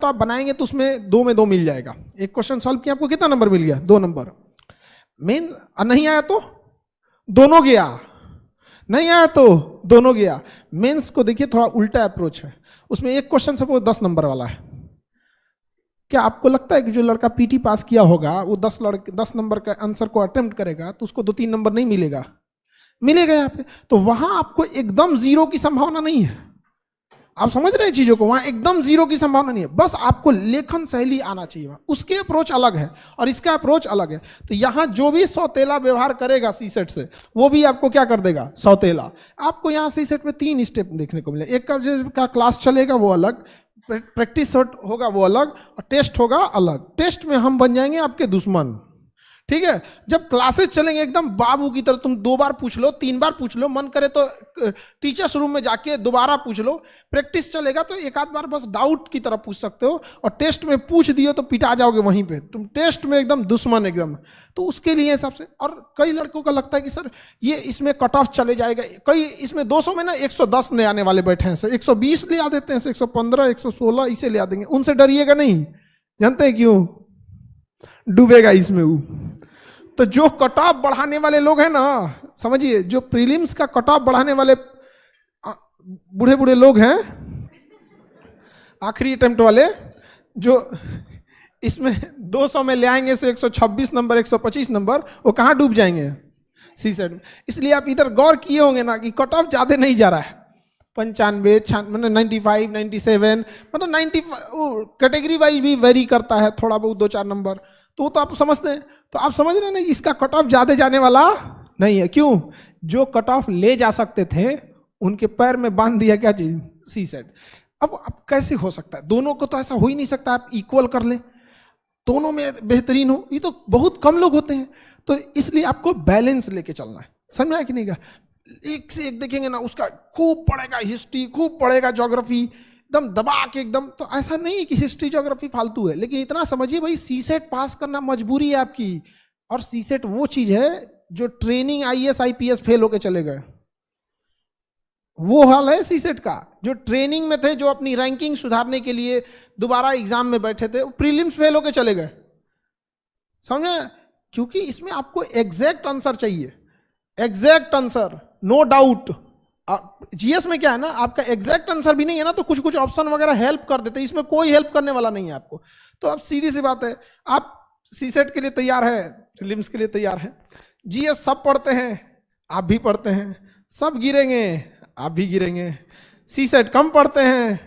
तो आप बनाएंगे तो उसमें 2 में 2 मिल जाएगा। एक क्वेश्चन सॉल्व किया, आपको कितना नंबर मिल गया? 2 नंबर। मेन नहीं आया तो दोनों गया, नहीं आया तो दोनों गया। मेंस को देखिए थोड़ा उल्टा अप्रोच है, उसमें एक क्वेश्चन सपोज 10 नंबर वाला है। क्या आपको लगता है कि जो लड़का पीटी पास किया होगा वो 10 नंबर का आंसर को अटेम्प्ट करेगा तो उसको 2-3 नंबर नहीं मिलेगा? मिलेगा यहाँ पे। तो वहां आपको एकदम जीरो की संभावना नहीं है। आप समझ रहे हैं चीजों को? वहां एकदम जीरो की संभावना नहीं है, बस आपको लेखन शैली आना चाहिए। उसके अप्रोच अलग है और इसका अप्रोच अलग है। तो यहां जो भी सौतेला व्यवहार करेगा सीसेट से, वो भी आपको क्या कर देगा? सौतेला। आपको यहां सीसेट में 3 स्टेप देखने को मिले। एक का क्लास चलेगा वो अलग, प्रैक्टिस होगा वो अलग, और टेस्ट होगा अलग। टेस्ट में हम बन जाएंगे आपके दुश्मन, ठीक है? जब क्लासेस चलेंगे एकदम बाबू की तरह, तुम 2 बार पूछ लो, 3 बार पूछ लो, मन करे तो टीचर्स रूम में जाके दोबारा पूछ लो। प्रैक्टिस चलेगा तो एक आध बार बस डाउट की तरह पूछ सकते हो, और टेस्ट में पूछ दियो तो पिटा जाओगे वहीं पे। तुम टेस्ट में एकदम दुश्मन एकदम। तो उसके लिए हिसाब से, और कई लड़कों का लगता है कि सर ये इसमें कट ऑफ चले जाएगा। कई इसमें 200 में ना 110 ले आने वाले बैठे हैं, 120 ले आ देते हैं, 115, 116 इसे ले आ देंगे। उनसे डरिएगा नहीं, जानते हैं क्यों? डूबेगा इसमें वो। तो जो कट ऑफ बढ़ाने वाले लोग हैं ना, समझिए, जो प्रीलिम्स का कट ऑफ बढ़ाने वाले बूढ़े बूढ़े लोग हैं, आखिरी अटेम्प्ट वाले, जो इसमें 200 में ले आएंगे से 126 नंबर, 125 नंबर, वो कहाँ डूब जाएंगे? सीसेट में। इसलिए आप इधर गौर किए होंगे ना कि कट ऑफ ज्यादा नहीं जा रहा है। 95, मतलब 95, 97, मतलब 90 कैटेगरी वाइज भी वेरी करता है थोड़ा बहुत, 2-4 नंबर। तो आप समझते हैं। तो आप समझ रहे हैं ना, इसका कट ऑफ ज्यादा जाने वाला नहीं है। क्यों? जो कट ऑफ ले जा सकते थे उनके पैर में बांध दिया क्या चीज? सीसेट। अब कैसे हो सकता है? दोनों को तो ऐसा हो ही नहीं सकता आप इक्वल कर लें, दोनों में बेहतरीन हो। ये तो बहुत कम लोग होते हैं। तो इसलिए आपको बैलेंस लेके चलना है। समझ आया कि नहीं? एक से एक देखेंगे ना, उसका खूब पढ़ेगा हिस्ट्री, खूब पढ़ेगा ज्योग्राफी, एकदम दबा के एकदम। तो ऐसा नहीं है कि हिस्ट्री ज्योग्राफी फालतू है, लेकिन इतना समझिए भाई, सीसेट पास करना मजबूरी है आपकी। और सीसेट वो चीज है जो ट्रेनिंग आईएएस आईपीएस फेल होके चले गए, वो हाल है सीसेट का। जो ट्रेनिंग में थे, जो अपनी रैंकिंग सुधारने के लिए दोबारा एग्जाम में बैठे थे, वो प्रीलिम्स फेल होके चले गए। समझे? क्योंकि इसमें आपको एग्जैक्ट आंसर चाहिए, exact answer, no doubt. GS में क्या है ना, आपका एग्जैक्ट आंसर भी नहीं है ना, तो कुछ कुछ ऑप्शन वगैरह हेल्प कर देते हैं। इसमें कोई हेल्प करने वाला नहीं है आपको। तो अब सीधी सी बात है, आप सीसेट के लिए तैयार है, प्रीलिम्स के लिए तैयार है। जीएस सब पढ़ते हैं, आप भी पढ़ते हैं, सब गिरेंगे, आप भी गिरेंगे। सीसेट कम पढ़ते हैं,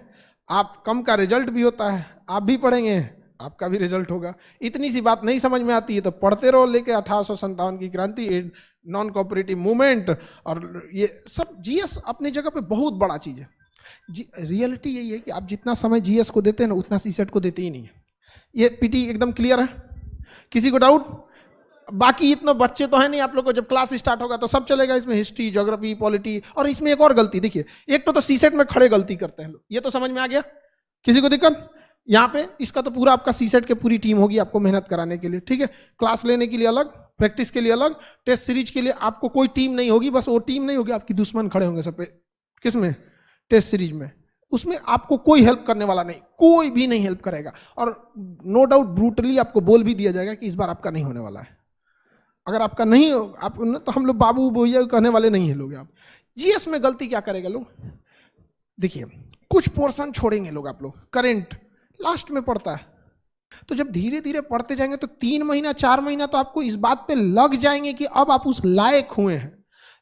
आप कम का रिजल्ट भी होता है, आप भी पढ़ेंगे, आपका भी रिजल्ट होगा। इतनी सी बात नहीं समझ में आती है तो पढ़ते रहो, लेके 1857 की क्रांति, नॉन कोऑपरेटिव मूवमेंट, और ये सब जीएस अपनी जगह पे बहुत बड़ा चीज है। रियलिटी यही है कि आप जितना समय जीएस को देते हैं ना, उतना सीसेट को देते ही नहीं है। ये पीटी एकदम क्लियर है? किसी को डाउट? बाकी इतने बच्चे तो है नहीं आप लोग को, जब क्लास स्टार्ट होगा तो सब चलेगा इसमें, हिस्ट्री, ज्योग्राफी, पॉलिटी। और इसमें एक और गलती देखिए, एक तो सीसेट में खड़े गलती करते हैं लोग, ये तो समझ में आ गया, किसी को दिक्कत? यहाँ पे इसका तो पूरा आपका सीसेट के पूरी टीम होगी आपको मेहनत कराने के लिए, ठीक है? क्लास लेने के लिए अलग, प्रैक्टिस के लिए अलग, टेस्ट सीरीज के लिए आपको कोई टीम नहीं होगी। बस वो टीम नहीं होगी, आपकी दुश्मन खड़े होंगे सब पे। किसमें? टेस्ट सीरीज में। उसमें आपको कोई हेल्प करने वाला नहीं, कोई भी नहीं हेल्प करेगा। और नो डाउट ब्रूटली आपको बोल भी दिया जाएगा कि इस बार आपका नहीं होने वाला है। अगर आपका नहीं हो, आप तो हम लोग बाबू भैया कहने वाले नहीं है लोग। आप जीएस में गलती क्या करेगा लोग? देखिए, कुछ पोर्शन छोड़ेंगे लोग आप लोग, करेंट लास्ट में पढ़ता है। तो जब धीरे धीरे पढ़ते जाएंगे तो 3 महीना 4 महीना तो आपको इस बात पे लग जाएंगे कि अब आप उस लायक हुए हैं।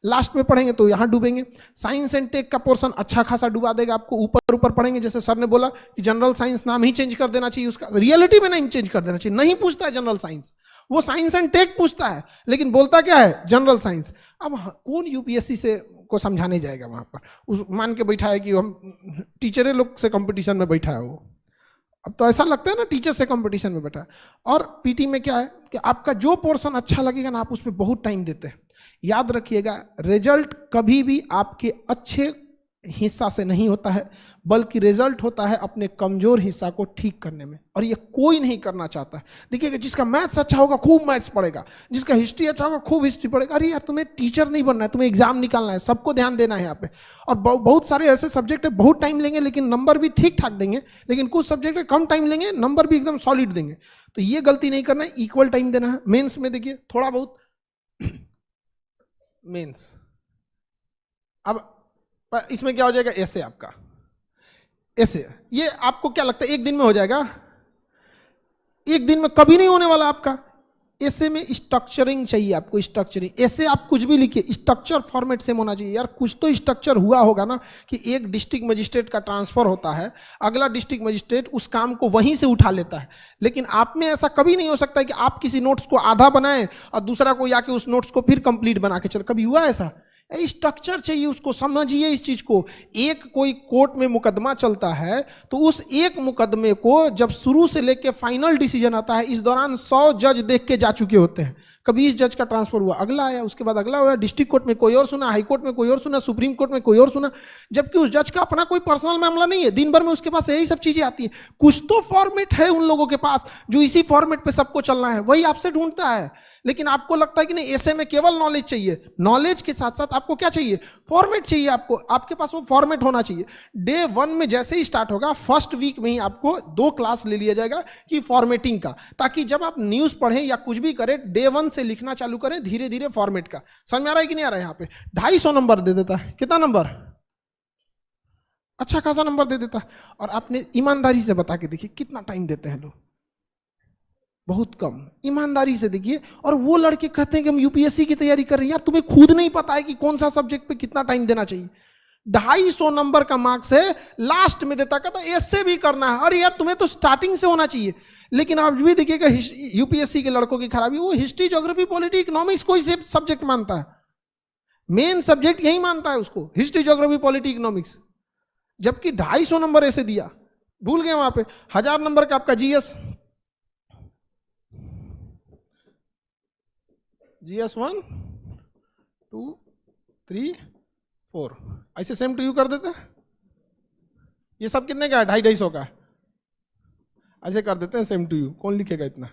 लास्ट में पढ़ेंगे तो यहां डूबेंगे। साइंस एंड टेक का पोर्शन अच्छा खासा डुबा देगा आपको। ऊपर ऊपर पढ़ेंगे, जैसे सर ने बोला कि जनरल साइंस नाम ही चेंज कर देना चाहिए उसका, रियलिटी में नहीं चेंज कर देना चाहिए। नहीं पूछता है जनरल साइंस, वो साइंस एंड टेक पूछता है, लेकिन बोलता क्या है? General science. अब कौन यूपीएससी से को समझाने जाएगा वहां पर? उस मान के बैठा है कि हम टीचर लोग से कंपटीशन में बैठा है वो। अब तो ऐसा लगता है ना टीचर से कंपटीशन में बैठा है। और पीटी में क्या है कि आपका जो पोर्शन अच्छा लगेगा ना, आप उसमें बहुत टाइम देते हैं। याद रखिएगा, रिजल्ट कभी भी आपके अच्छे हिस्सा से नहीं होता है, बल्कि रिजल्ट होता है अपने कमजोर हिस्सा को ठीक करने में, और ये कोई नहीं करना चाहता है। देखिएगा, जिसका मैथ्स अच्छा होगा खूब मैथ्स पढ़ेगा, जिसका हिस्ट्री अच्छा होगा खूब हिस्ट्री पढ़ेगा। अरे यार, तुम्हें टीचर नहीं बनना है, तुम्हें एग्जाम निकालना है, सबको ध्यान देना है यहाँ पे। और बहुत सारे ऐसे सब्जेक्ट है बहुत टाइम लेंगे लेकिन नंबर भी ठीक ठाक देंगे, लेकिन कुछ सब्जेक्ट है कम टाइम लेंगे नंबर भी एकदम सॉलिड देंगे। तो ये गलती नहीं करना है, इक्वल टाइम देना है। मेंस में देखिए थोड़ा बहुत मेंस, अब इसमें क्या हो जाएगा, ऐसे आपका ऐसे, ये आपको क्या लगता है एक दिन में हो जाएगा? एक दिन में कभी नहीं होने वाला आपका। ऐसे में स्ट्रक्चरिंग चाहिए आपको, स्ट्रक्चरिंग। ऐसे आप कुछ भी लिखिए, स्ट्रक्चर फॉर्मेट सेम होना चाहिए। यार कुछ तो स्ट्रक्चर हुआ होगा ना, कि एक डिस्ट्रिक्ट मजिस्ट्रेट का ट्रांसफर होता है, अगला डिस्ट्रिक्ट मजिस्ट्रेट उस काम को वहीं से उठा लेता है। लेकिन आप में ऐसा कभी नहीं हो सकता कि आप किसी नोट्स को आधा बनाएं और दूसरा कोई आके उस नोट्स को फिर कंप्लीट बना के चल। कभी हुआ ऐसा? स्ट्रक्चर चाहिए, उसको समझिए इस चीज को। एक कोई कोर्ट में मुकदमा चलता है तो उस एक मुकदमे को जब शुरू से लेके फाइनल डिसीजन आता है, इस दौरान 100 जज देख के जा चुके होते हैं। कभी इस जज का ट्रांसफर हुआ, अगला आया, उसके बाद अगला हुआ, डिस्ट्रिक्ट कोर्ट में कोई और सुना, हाई कोर्ट में कोई और सुना, सुप्रीम कोर्ट में कोई और सुना, जबकि उस जज का अपना कोई पर्सनल मामला नहीं है। दिन भर में उसके पास यही सब चीजें आती है। कुछ तो फॉर्मेट है उन लोगों के पास जो इसी फॉर्मेट पे सबको चलना है, वही आपसे ढूंढता है। लेकिन आपको लगता है कि नहीं, ऐसे में केवल नॉलेज चाहिए। नॉलेज के साथ साथ आपको क्या चाहिए? फॉर्मेट चाहिए। आपको, आपके पास वो फॉर्मेट होना चाहिए। डे 1 में जैसे ही स्टार्ट होगा, फर्स्ट वीक में ही आपको 2 क्लास ले लिया जाएगा कि फॉर्मेटिंग का, ताकि जब आप न्यूज पढ़ें या कुछ भी करें, डे 1 से लिखना चालू करें धीरे धीरे फॉर्मेट का। समझ में आ रहा है कि नहीं आ रहा है? यहाँ पे 250 नंबर दे देता है। कितना नंबर? अच्छा खासा नंबर दे देता है। और आपने ईमानदारी से बता के देखिए कितना टाइम देते हैं लोग, बहुत कम। ईमानदारी से देखिए। और वो लड़के कहते हैं कि हम यूपीएससी की तैयारी कर रहे हैं। यार तुम्हें खुद नहीं पता है कि कौन सा सब्जेक्ट पे कितना टाइम देना चाहिए। 250 नंबर का मार्क्स है, लास्ट में देता, कहता ऐसे भी करना है। अरे यार तुम्हें तो स्टार्टिंग से होना चाहिए। लेकिन आप भी देखिएगा यूपीएससी के लड़कों की खराबी, वो हिस्ट्री, ज्योग्राफी, पॉलिटी, इकोनॉमिक्स कोई से सब्जेक्ट मानता है, मेन सब्जेक्ट यही मानता है उसको, हिस्ट्री, ज्योग्राफी, पॉलिटी, इकोनॉमिक्स। जबकि 250 नंबर ऐसे दिया। भूल गए वहां पे 1000 नंबर का आपका जीएस, GS 1 2 3 4 ऐसे सेम टू यू कर देते हैं। ये सब कितने का है? 250 का। ऐसे कर देते हैं सेम टू यू। कौन लिखेगा इतना?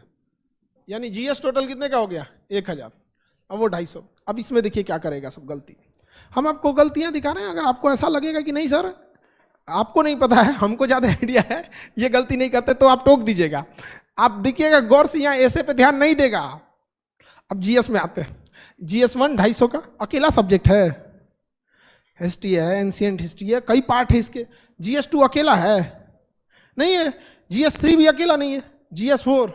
यानी जीएस टोटल कितने का हो गया? 1000। अब वो 250। अब इसमें देखिए क्या करेगा सब गलती। हम आपको गलतियां दिखा रहे हैं। अगर आपको ऐसा लगेगा कि नहीं सर आपको नहीं पता है, हमको ज्यादा आइडिया है, ये गलती नहीं करते, तो आप टोक दीजिएगा। आप देखिएगा गौर से, यहाँ ऐसे पे ध्यान नहीं देगा। अब जीएस में आते हैं। जीएस 1 250 का अकेला सब्जेक्ट है। हिस्ट्री है, एंशिएंट हिस्ट्री है, कई पार्ट है इसके। जीएस 2 अकेला है नहीं है। जीएस 3 भी अकेला नहीं है। जीएस 4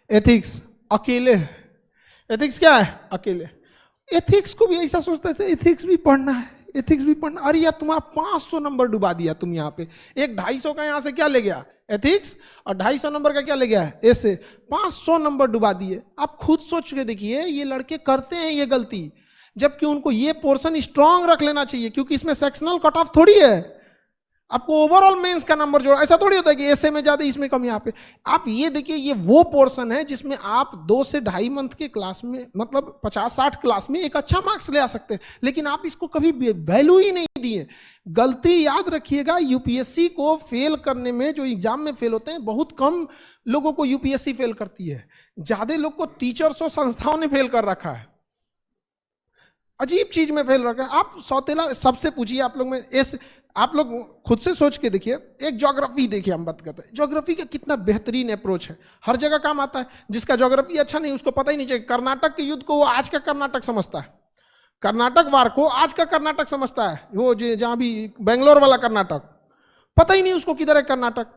एथिक्स अकेले। एथिक्स क्या है? अकेले। एथिक्स को भी ऐसा सोचते थे एथिक्स भी पढ़ना है, एथिक्स भी पढ़ना। अरे यार तुम्हारा 500 नंबर डुबा दिया तुम यहाँ पे। एक 250 का यहाँ से क्या ले गया? एथिक्स। और 250 नंबर का क्या ले गया है? ऐसे 500 नंबर डुबा दिए। आप खुद सोच के देखिए, ये लड़के करते हैं ये गलती, जबकि उनको ये पोर्शन स्ट्रांग रख लेना चाहिए, क्योंकि इसमें सेक्शनल कट ऑफ थोड़ी है। आपको ओवरऑल मेंस का नंबर जोड़ा, ऐसा थोड़ी होता है कि ऐसे में ज्यादा इसमें कम। यहाँ पे आप ये देखिए, ये वो पोर्शन है जिसमें आप 2 से 2.5 मंथ के क्लास में, मतलब 50-60 क्लास में एक अच्छा मार्क्स ले आ सकते हैं। लेकिन आप इसको कभी वैल्यू ही नहीं दिए। गलती याद रखिएगा, यूपीएससी को फेल करने में, जो एग्जाम में फेल होते हैं, बहुत कम लोगों को यूपीएससी फेल करती है। ज्यादा लोग को टीचर्स और संस्थाओं ने फेल कर रखा है। अजीब चीज में फेल रखा है। आप सौतेला सबसे पूछिए, आप लोग में आप लोग खुद से सोच के देखिए। एक ज्योग्राफी देखिए, हम बात करते हैं ज्योग्राफी का कितना बेहतरीन अप्रोच है, हर जगह काम आता है। जिसका ज्योग्राफी अच्छा नहीं, उसको पता ही नहीं चाहिए। कर्नाटक के युद्ध को वो आज का कर्नाटक समझता है, कर्नाटक वार को आज का कर्नाटक समझता है। वो जहां भी बेंगलोर वाला कर्नाटक, पता ही नहीं उसको किधर है कर्नाटक।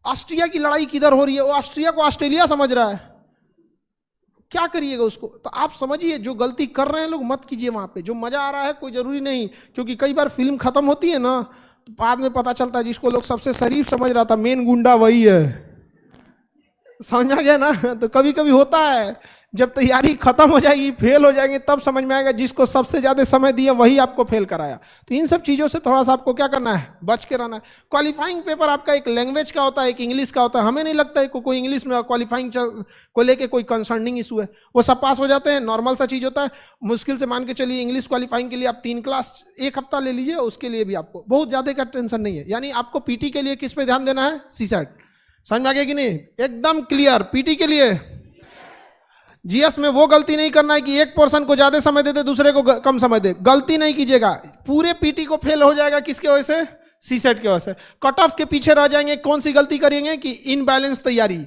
ऑस्ट्रिया की लड़ाई किधर हो रही है, वो ऑस्ट्रिया को ऑस्ट्रेलिया समझ रहा है। क्या करिएगा उसको? तो आप समझिए, जो गलती कर रहे हैं लोग मत कीजिए वहां पे। जो मजा आ रहा है कोई जरूरी नहीं, क्योंकि कई बार फिल्म खत्म होती है ना, तो बाद में पता चलता है जिसको लोग सबसे शरीफ समझ रहा था, मेन गुंडा वही है। समझ आ गया ना? तो कभी कभी होता है, जब तैयारी खत्म हो जाएगी, फेल हो जाएंगे, तब समझ में आएगा जिसको सबसे ज्यादा समय दिया वही आपको फेल कराया। तो इन सब चीजों से थोड़ा सा आपको क्या करना है, बच के रहना है। क्वालिफाइंग पेपर आपका एक लैंग्वेज का होता है, एक इंग्लिश का होता है। हमें नहीं लगता है कोई इंग्लिश में क्वालिफाइंग को लेके कोई कंसर्निंग इशू है, वो सब पास हो जाते हैं, नॉर्मल सा चीज होता है। मुश्किल से मान के चलिए इंग्लिश क्वालिफाइंग के लिए आप 3 क्लास 1 हफ्ता ले लीजिए, उसके लिए भी आपको बहुत ज्यादा का टेंशन नहीं है। यानी आपको पीटी के लिए किस पे ध्यान देना है, सीसेट। समझ में आ गया कि नहीं, एकदम क्लियर। पीटी के लिए जीएस में वो गलती नहीं करना है कि एक पर्सन को ज्यादा समय देते दूसरे को कम समय दे, गलती नहीं कीजिएगा। पूरे पीटी को फेल हो जाएगा किसके वजह से, सीसेट की वजह से। कट ऑफ के पीछे रह जाएंगे। कौन सी गलती करेंगे कि इनबैलेंस तैयारी,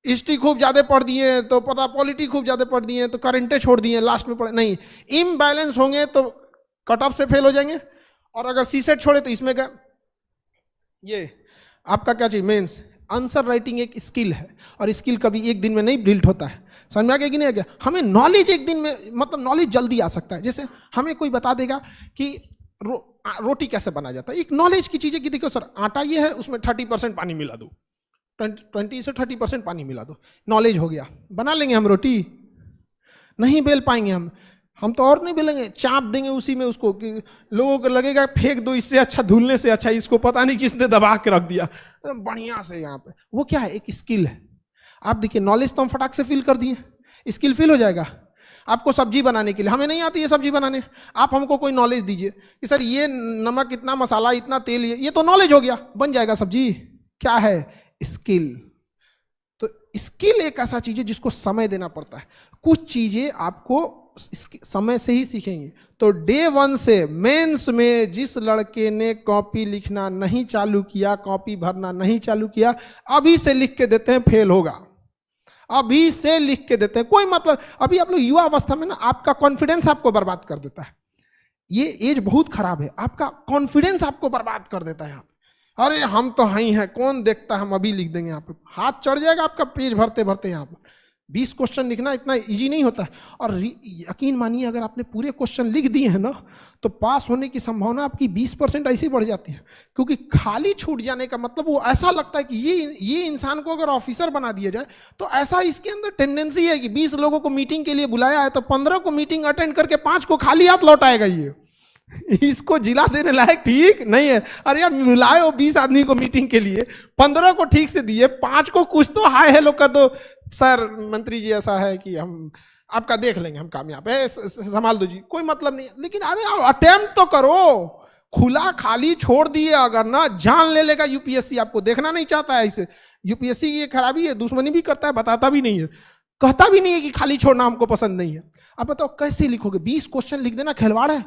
हिस्ट्री खूब ज्यादा पढ़ दिए तो पता, पॉलिटी खूब ज्यादा पढ़ दिए तो करेंटे छोड़ दिए, लास्ट में पढ़े नहीं। इम्बैलेंस होंगे तो कट ऑफ से फेल हो जाएंगे। और अगर सीसेट छोड़े तो इसमें क्या, ये आपका क्या चाहिए, मेंस। आंसर राइटिंग एक स्किल है और स्किल कभी एक दिन में नहीं बिल्ड होता है। समझ में आ गया कि नहीं आ गया। हमें नॉलेज एक दिन में, मतलब नॉलेज जल्दी आ सकता है। जैसे हमें कोई बता देगा कि रोटी कैसे बनाया जाता है, एक नॉलेज की चीज़ है कि देखो सर आटा ये है, उसमें 30% पानी मिला दो, 20 से 30% पानी मिला दो, नॉलेज हो गया। बना लेंगे हम रोटी, नहीं बेल पाएंगे हम तो और नहीं बेलेंगे, चाप देंगे उसी में उसको कि लोगों को लगेगा फेंक दो, इससे अच्छा धुलने से अच्छा इसको पता नहीं किसने दबा के रख दिया बढ़िया से यहाँ पे। वो क्या है, एक स्किल है। आप देखिए नॉलेज तो हम फटाक से फिल कर दिए, स्किल फिल हो जाएगा। आपको सब्जी बनाने के लिए, हमें नहीं आती है सब्जी बनाने, आप हमको कोई नॉलेज दीजिए कि सर ये नमक इतना, मसाला इतना, तेल ये तो नॉलेज हो गया, बन जाएगा सब्जी। क्या है, स्किल। तो स्किल एक ऐसा चीज है जिसको समय देना पड़ता है। कुछ चीजें आपको समय से ही सीखेंगे। तो डे 1 से मेंस में जिस लड़के ने कॉपी लिखना नहीं चालू किया, कॉपी भरना नहीं चालू किया, अभी से लिख के देते हैं फेल होगा। अभी से लिख के देते हैं, कोई मतलब। अभी आप लोग युवा अवस्था में ना, आपका कॉन्फिडेंस आपको बर्बाद कर देता है। ये एज बहुत खराब है, आपका कॉन्फिडेंस आपको बर्बाद कर देता है। अरे हम तो ही हैं, कौन देखता है, हम अभी लिख देंगे। यहाँ पे हाथ चढ़ जाएगा आपका पेज भरते भरते। यहाँ पर 20 क्वेश्चन लिखना इतना इजी नहीं होता है। और यकीन मानिए अगर आपने पूरे क्वेश्चन लिख दिए हैं ना, तो पास होने की संभावना आपकी 20% ऐसे ही बढ़ जाती है। क्योंकि खाली छूट जाने का मतलब वो ऐसा लगता है कि ये इंसान को अगर ऑफिसर बना दिया जाए तो ऐसा इसके अंदर टेंडेंसी है कि 20 लोगों को मीटिंग के लिए बुलाया है तो 15 को मीटिंग अटेंड करके 5 को खाली हाथ लौटाएगा। ये इसको जिला देने लायक ठीक नहीं है। अरे यार बुलाए हो 20 आदमी को मीटिंग के लिए, 15 को ठीक से दिए, 5 को कुछ तो हाय हेलो कर दो, सर मंत्री जी ऐसा है कि हम आपका देख लेंगे, हम कामयाब है, संभाल दो जी, कोई मतलब नहीं। लेकिन अरे अटेम्प्ट तो करो। खुला खाली छोड़ दिए अगर ना, जान ले लेगा यूपीएससी। आपको देखना नहीं चाहता है इसे। यूपीएससी की ये खराबी है, दुश्मनी भी करता है, बताता भी नहीं है, कहता भी नहीं है कि खाली छोड़ना हमको पसंद नहीं है। अब बताओ कैसे लिखोगे, 20 क्वेश्चन लिख देना खिलवाड़ है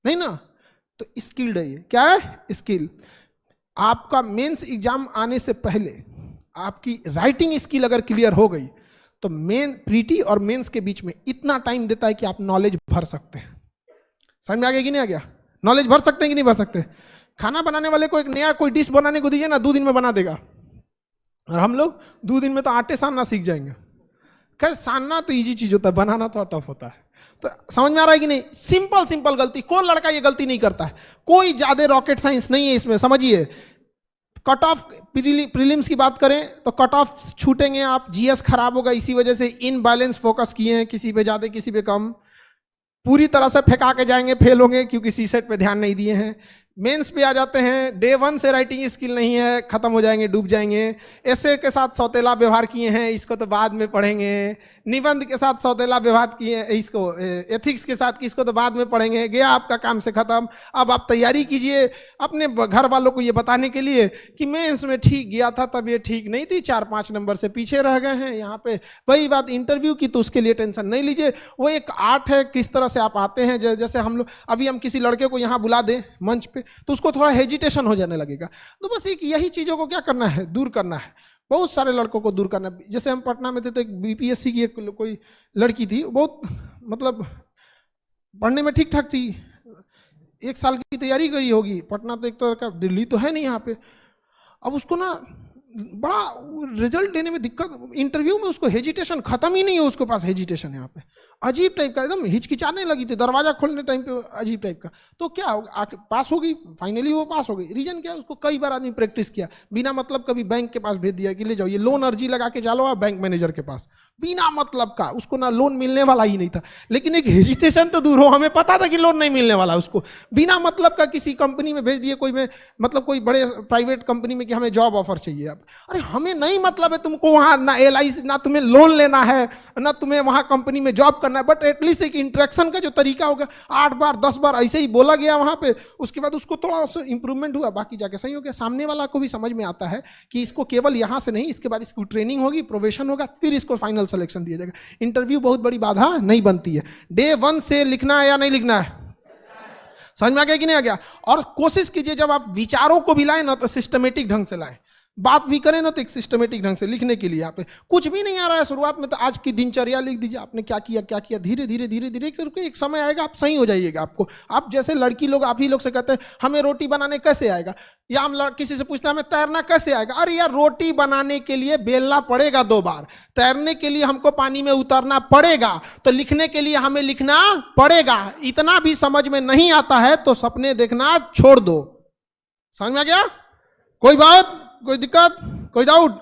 नहीं ना। तो स्किल्ड है ये। क्या है, स्किल। आपका मेंस एग्जाम आने से पहले आपकी राइटिंग स्किल अगर क्लियर हो गई तो प्रीटी और मेंस के बीच में इतना टाइम देता है कि आप नॉलेज भर सकते हैं। समझ में आ गया कि नहीं आ गया। नॉलेज भर सकते हैं कि नहीं भर सकते। खाना बनाने वाले को एक नया कोई डिश बनाने को दीजिए ना, 2 दिन में बना देगा। और हम लोग 2 दिन में तो आटे सानना सीख जाएंगे। खैर सानना तो इजी चीज होता है, बनाना तो टफ होता है। तो समझ में आ रहा है कि नहीं। सिंपल सिंपल गलती, कौन लड़का ये गलती नहीं करता है। कोई ज्यादा रॉकेट साइंस नहीं है इसमें। समझिए कट ऑफ प्रीलिम्स की बात करें तो कट ऑफ छूटेंगे आप, जीएस खराब होगा। इसी वजह से इनबैलेंस फोकस किए हैं, किसी पे ज्यादा किसी पे कम, पूरी तरह से फेंका के जाएंगे, फेल होंगे क्योंकि सीसेट पे ध्यान नहीं दिए हैं। मेंस पे आ जाते हैं, डे 1 से राइटिंग स्किल नहीं है, खत्म हो जाएंगे, डूब जाएंगे। एसे के साथ सौतेला व्यवहार किए हैं, इसको तो बाद में पढ़ेंगे। निबंध के साथ सौतेला व्यवहार किए, इसको एथिक्स के साथ किसको तो बाद में पढ़ेंगे। गया आपका काम से खत्म। अब आप तैयारी कीजिए अपने घर वालों को ये बताने के लिए कि मेंस में ठीक गया था, तब ये ठीक नहीं थी, 4-5 नंबर से पीछे रह गए हैं। यहाँ पे वही बात इंटरव्यू की, तो उसके लिए टेंशन नहीं लीजिए। वो एक आर्ट है, किस तरह से आप आते हैं। जैसे हम लोग अभी हम किसी लड़के को यहाँ बुला दें मंच पे तो उसको थोड़ा हेजिटेशन हो जाने लगेगा। तो बस एक यही चीजों को क्या करना है, दूर करना है। बहुत सारे लड़कों को दूर करना है। जैसे हम पटना में थे तो एक बीपीएससी की एक कोई लड़की थी, बहुत मतलब पढ़ने में ठीक ठाक थी, 1 साल की तैयारी करी होगी। पटना तो एक तरह का दिल्ली तो है नहीं यहाँ पे। अब उसको ना बड़ा रिजल्ट देने में दिक्कत, इंटरव्यू में उसको हेजिटेशन, खत्म ही नहीं है उसके पास हेजिटेशन यहाँ पे। अजीब टाइप का, एकदम हिचकिचाने लगी थी दरवाजा खोलने टाइम पे, अजीब टाइप का। तो क्या पास हो गई, फाइनली वो पास हो गई। रीजन क्या है, उसको कई बार आदमी प्रैक्टिस किया, बिना मतलब कभी बैंक के पास भेज दिया कि ले जाओ ये लोन अर्जी लगा के चलो आप बैंक मैनेजर के पास, बिना मतलब का। उसको ना लोन मिलने वाला ही नहीं था, लेकिन एक हेजिटेशन तो दूर हो, हमें पता था कि लोन नहीं मिलने वाला, उसको बिना मतलब का किसी कंपनी में भेज दिए, कोई में मतलब कोई बड़े प्राइवेट कंपनी में कि हमें जॉब ऑफर चाहिए। अब अरे हमें नहीं मतलब है तुमको वहां ना LIC, ना तुम्हें लोन लेना है, ना तुम्हें वहां कंपनी में जॉब करना है, बट एटलीस्ट एक इंटरेक्शन का जो तरीका होगा, 8 बार 10 बार ऐसे ही बोला गया वहां पे, उसके बाद उसको थोड़ा इंप्रूवमेंट हुआ, बाकी जाके सही हो गया। सामने वाला को भी समझ में आता है कि इसको केवल यहां से नहीं, इसके बाद इसकी ट्रेनिंग होगी, प्रोवेशन होगा, फिर इसको फाइनल सिलेक्शन दिया जाएगा। इंटरव्यू बहुत बड़ी बाधा नहीं बनती है। डे 1 से लिखना है या नहीं लिखना है, समझ में आ गया कि नहीं आ गया? और कोशिश कीजिए जब आप विचारों को भी लाएं ना तो सिस्टमेटिक ढंग से लाएं, बात भी करें ना तो एक सिस्टमेटिक ढंग से लिखने के लिए। आप कुछ भी नहीं आ रहा है शुरुआत में तो आज की दिनचर्या लिख दीजिए, आपने क्या किया क्या किया, धीरे धीरे धीरे धीरे करके एक समय आएगा आप सही हो जाइएगा। आपको आप जैसे लड़की लोग, आप ही लोग से कहते हैं हमें रोटी बनाने कैसे आएगा, या हम किसी से पूछते हैं हमें तैरना कैसे आएगा, अरे यार रोटी बनाने के लिए बेलना पड़ेगा 2 बार, तैरने के लिए हमको पानी में उतरना पड़ेगा, तो लिखने के लिए हमें लिखना पड़ेगा। इतना भी समझ में नहीं आता है तो सपने देखना छोड़ दो। समझ में आ गया? कोई बात, कोई दिक्कत, कोई डाउट?